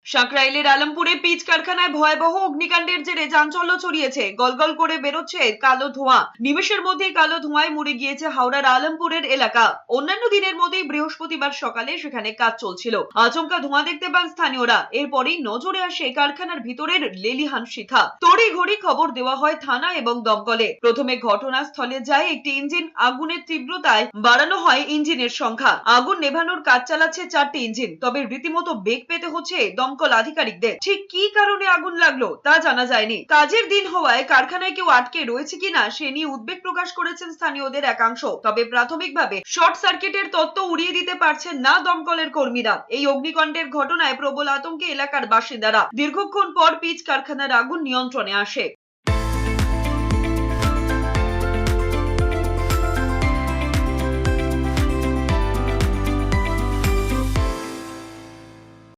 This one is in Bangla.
সাঁকরাইলের আলমপুরে পিচ কারখানায় ভয়াবহ অগ্নিকাণ্ডের জেরে চাঞ্চল্য ছড়িয়েছে। গলগল করে বেরোচ্ছে কালো ধোঁয়া। নিমেষের মধ্যেই কালো ধোঁয়ায় মুড়ে গিয়েছে হাওড়ার আলমপুরের এলাকা। অন্যান্য দিনের মধ্যেই বৃহস্পতিবার সকালে সেখানে কাজ চলছিল। আচমকা ধোঁয়া দেখতে পান স্থানীয়রা। এরপরই নজরে আসে কারখানার ভিতরের লেলিহান শিখা। তড়িঘড়ি খবর দেওয়া হয় থানা এবং দমকলে। প্রথমে ঘটনাস্থলে যায় একটি ইঞ্জিন। আগুনের তীব্রতায় বাড়ানো হয় ইঞ্জিনের সংখ্যা। আগুন নেভানোর কাজ চালাচ্ছে 4টি ইঞ্জিন। তবে রীতিমতো বেগ পেতে হচ্ছে দমকল আধিকারিকদের। ঠিক কি কারণে আগুন লাগলো তা জানা যায়নি। কাজের দিন হওয়ায় কারখানায় কেউ আটকে রয়েছে কিনা সে নিয়ে উদ্বেগ প্রকাশ করেছেন স্থানীয়দের একাংশ। তবে প্রাথমিকভাবে শর্ট সার্কিটের তত্ত্ব উড়িয়ে দিতে পারছেন না দমকলের কর্মীরা। এই অগ্নিকাণ্ডের ঘটনায় প্রবল আতঙ্কে এলাকার বাসিন্দারা। দীর্ঘক্ষণ পর পিচ কারখানার আগুন নিয়ন্ত্রণে আসে।